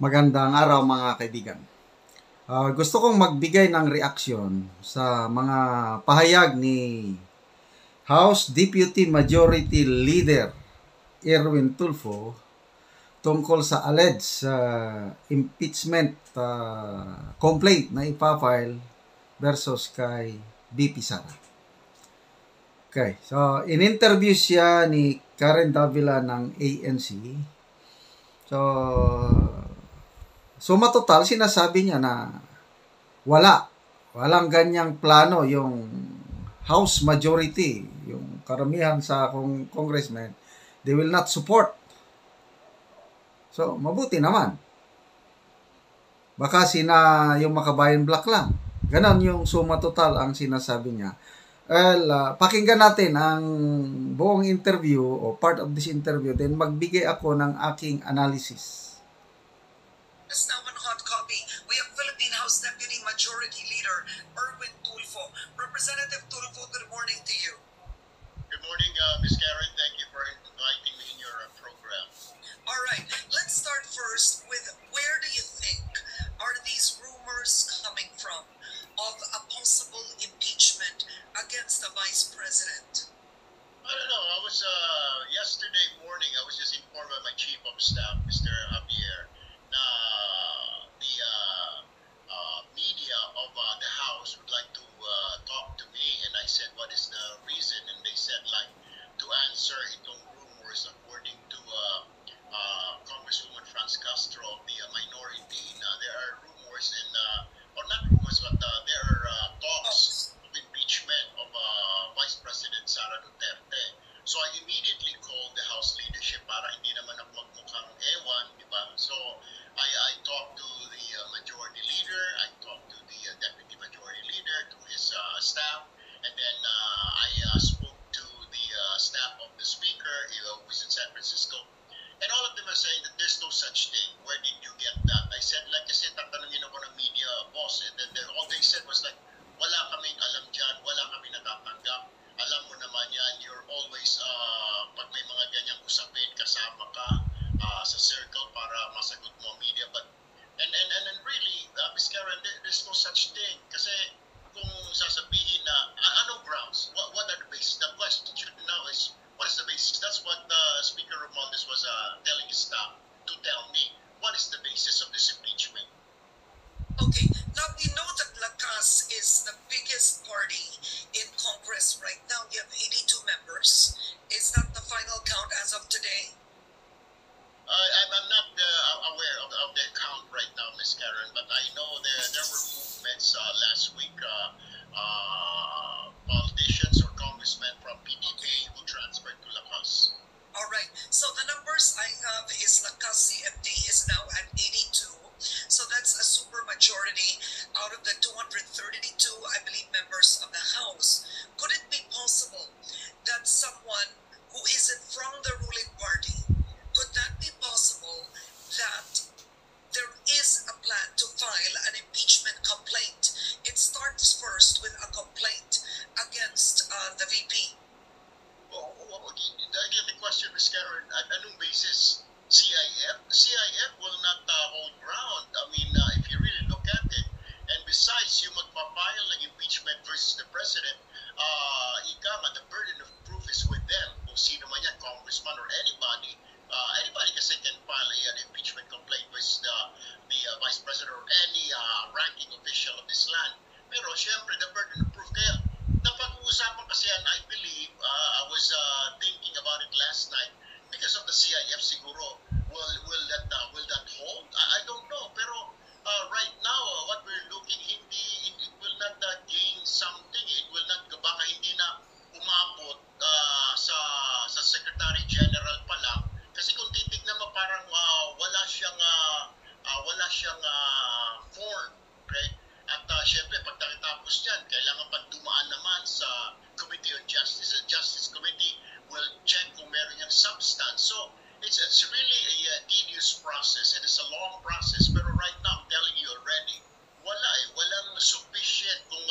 Magandang araw mga kaibigan. Gusto kong magbigay ng reaksyon sa mga pahayag ni House Deputy Majority Leader Erwin Tulfo tungkol sa alleged impeachment complaint na ipafile versus kay BP Sara. Okay, so in-interview siya ni Karen Davila ng ANC. So matotal, sinasabi niya na walang ganyang plano yung House majority, yung karamihan sa congressmen, they will not support. So, mabuti naman. Baka yung Makabayan Black lang. Ganon yung suma total ang sinasabi niya. Well, pakinggan natin ang buong interview o part of this interview, then magbigay ako ng aking analysis. Now on hot copy, we have Philippine House Deputy Majority Leader Erwin Tulfo. Representative Tulfo, good morning to you. Good morning, Ms. Karen. Thank you for inviting me in your program. All right, let's start first with where do you think are these rumors coming from of a possible impeachment against the Vice President? I don't know. I was yesterday morning. I was just informed by my Chief of Staff, Mr. Javier, na the media of the House would like to talk to me, and I said, what is the reason? And they said, like, to answer itong rumors according to Congresswoman Franz Castro of the minority, na there are rumors and or not rumors, but there are talks of impeachment of Vice President Sara Duterte. So I immediately called the House leadership para hindi naman ako magmukhang ewan, di ba? So I talked to the majority leader, I talked to the deputy majority leader, to his staff, and then I spoke to the staff of the speaker, who is in San Francisco, and all of them are saying that there's no such thing. Where did you get that? I said, like kasi tatanungin ako ng media boss, and then all they said was like, wala kaming alam dyan, wala kami natatanggap. Alam mo naman yan, you're always, pag may mga ganyang usapin, kasama ka sa circle para masagot mo media. But, and really, Ms. Karen, there's no such thing. Kasi kung sasabihin na, anong grounds? What are the basis? The question now is, what is the basis? That's what Speaker Romualdez was telling his staff to tell me. What is the basis of this impeachment? Okay, now we know that Lakas is the biggest party in Congress right now. You have 82 members. Is that the final count as of today? I'm not aware of the count right now, Ms. Karen, but I know there were movements last week, politicians or congressmen from PDP who transferred to Lakas. All right, so the numbers I have is Lakas CFD is now at 82. So that's a super majority out of the 232, I believe, members of the House. Could it be possible that someone who isn't from the ruling party, could that be possible that there is a plan to file an impeachment complaint? It starts first with a complaint against the VP. Again, the question, Ms. Karen, anong basis? CIF? CIF will not hold ground. I mean, if you really look at it, and besides, you magpapile ng impeachment versus the president, the burden of proof is with them. Kung sino man yan, congressman or anybody, anybody kasi can file an impeachment complaint versus the vice president or any ranking official of this land. Pero syempre, the burden of proof. Kaya, napag-uusapan kasi yan, I believe, I was thinking about it last night, because of the CIF siguro, will that hold? I don't know. Pero right now, what we're looking, it will not gain something. It will not, baka hindi na umabot sa Secretary General pa lang. Kasi kung titignan mo, parang wala siyang form. Okay? At syempre, pag tapos niyan, kailangan pa dumaan naman sa Committee on Justice. The Justice Committee will check kung meron yung substance. So, it's really a tedious process, and it's a long process. Pero right now, I'm telling you already, walang sufficient kung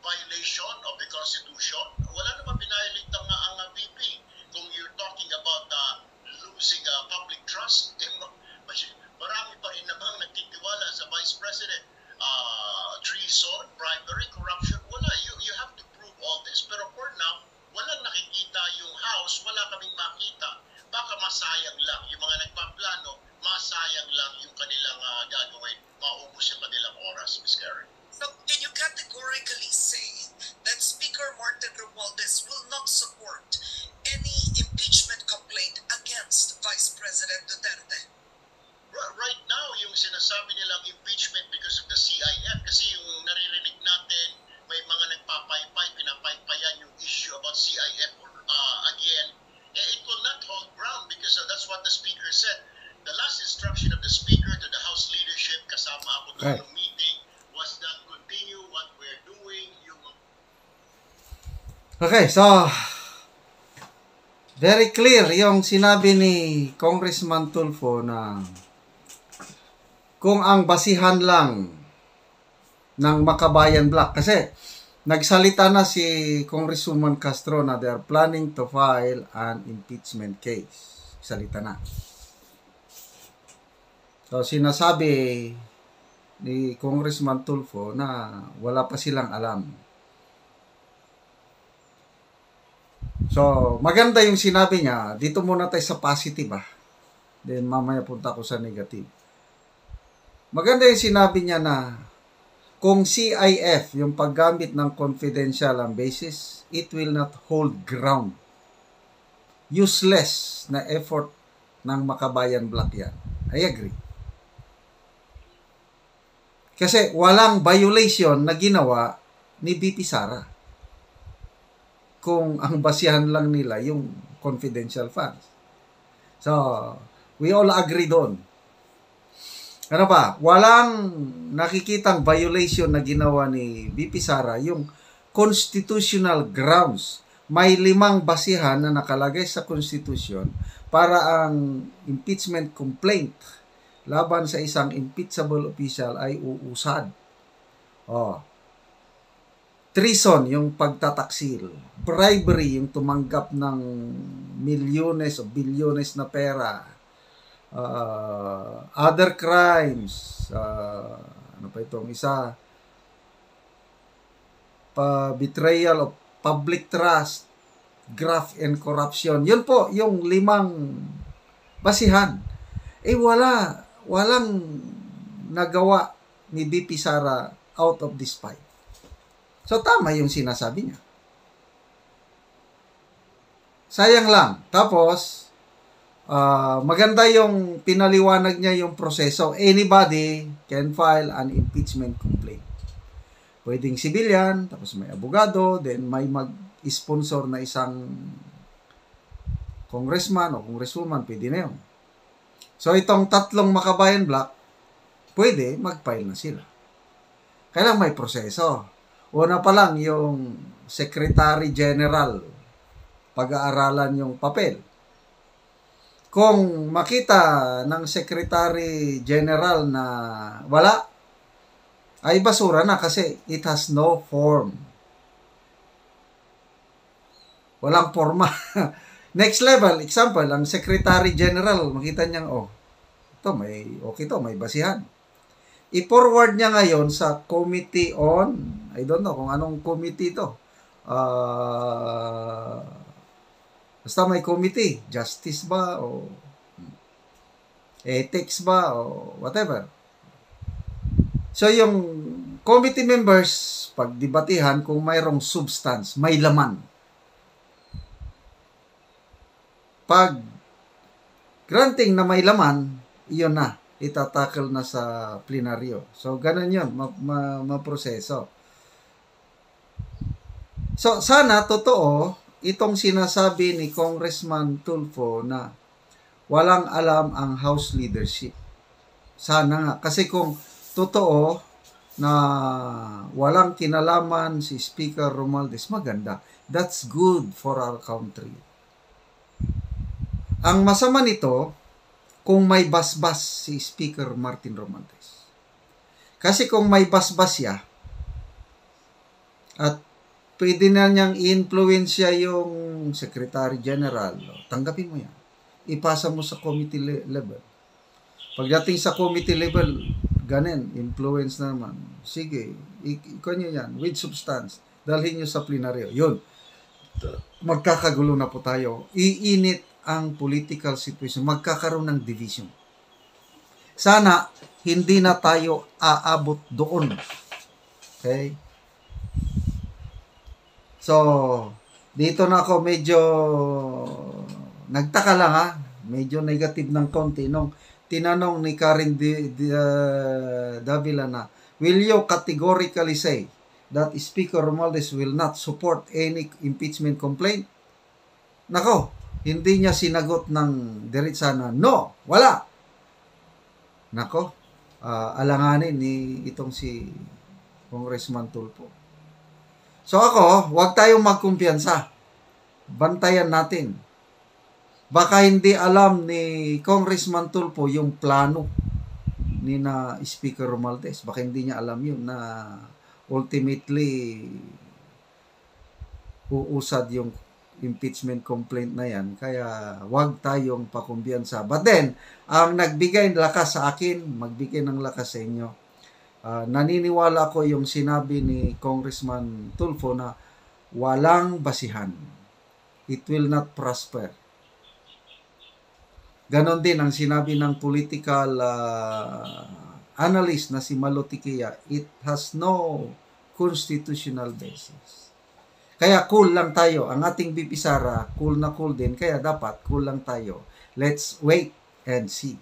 violation of the Constitution. Wala naman binayolate ang VP. Kung you're talking about losing public trust, marami pa rin naman Okay. meeting was not continue what we're doing. Okay, so very clear yung sinabi ni Congressman Tulfo na kung ang basihan lang ng Makabayan Black, kasi nagsalita na si Congresswoman Castro na they are planning to file an impeachment case. Salita na. So, sinasabi ni Congressman Tulfo na wala pa silang alam. So, maganda yung sinabi niya. Dito muna tayo sa positive, Then, mamaya punta ko sa negative. Maganda yung sinabi niya na kung CIF, yung paggamit ng confidential ang basis, it will not hold ground. Useless na effort ng Makabayan Black yan. I agree. Kasi walang violation na ginawa ni BP Sara. Kung ang basihan lang nila yung confidential funds. So, we all agree doon. Ano pa? Walang nakikitang violation na ginawa ni BP Sara, yung constitutional grounds. May 5 basihan na nakalagay sa Constitution para ang impeachment complaint laban sa isang impeachable official ay uusad. Treason, yung pagtataksil. Bribery, yung tumanggap ng milyones o bilyones na pera. Other crimes, ano pa itong isa, betrayal of public trust, graft and corruption. Yun po, yung 5 basihan. Walang nagawa ni BP Sara out of this 5. So, tama yung sinasabi niya. Sayang lang. Tapos, maganda yung pinaliwanag niya yung proseso. Anybody can file an impeachment complaint. Pwedeng civilian, tapos may abogado, then may mag-sponsor na isang congressman o congresswoman, pwede na yun. So, itong 3 Makabayan Black, pwede mag-file na sila. Kailang may proseso. Una pa lang yung Secretary General, pag-aaralan yung papel. Kung makita ng Secretary General na wala, ay basura na kasi it has no form. Walang forma. Next level, example, ang Secretary General, makita niyang, may basihan. I-forward niya ngayon sa Committee on, I don't know kung anong committee ito. Basta may committee, justice ba o ethics ba o whatever. So yung committee members, pagdebatihan kung mayroong substance, may laman. Pag granting na may laman, iyon na, itatakil na sa plenaryo. So ganun yun, maproseso. So sana totoo itong sinasabi ni Congressman Tulfo na walang alam ang House leadership. Sana nga. Kasi kung totoo na walang kinalaman si Speaker Romualdez, maganda. That's good for our country. Ang masama nito, kung may basbas si Speaker Martin Romualdez. Kasi kung may basbas siya, at pwede na niyang i-influensya yung Secretary General, tanggapin mo yan. Ipasa mo sa committee level. Pagdating sa committee level, ganin, influence naman. Sige, ikaw nyo yan, with substance. Dalhin nyo sa plenaryo. Yun. Magkakagulo na po tayo. Iinit ang political situation. Magkakaroon ng division. Sana, hindi na tayo aabot doon. Okay? So, dito na ako medyo nagtaka lang medyo negative ng konti nung tinanong ni Karen Davila na, will you categorically say that Speaker Romualdez will not support any impeachment complaint? Nako, hindi niya sinagot ng diretsa na, no, wala. Nako, alanganin ni itong si Congressman Tulfo. So ako, huwag tayong magkumpiyansa. Bantayan natin. Baka hindi alam ni Congressman Tulfo yung plano ni na Speaker Romualdez. Baka hindi niya alam yun na ultimately uusad yung impeachment complaint na yan. Kaya wag tayong pakumpiyansa. But then, ang nagbigay ng lakas sa akin, magbigay ng lakas sa inyo. Naniniwala ko yung sinabi ni Congressman Tulfo na walang basihan. It will not prosper. Ganon din ang sinabi ng political analyst na si Malotikia. It has no constitutional basis. Kaya cool lang tayo. Ang ating BP Sara, cool na cool din. Kaya dapat cool lang tayo. Let's wait and see.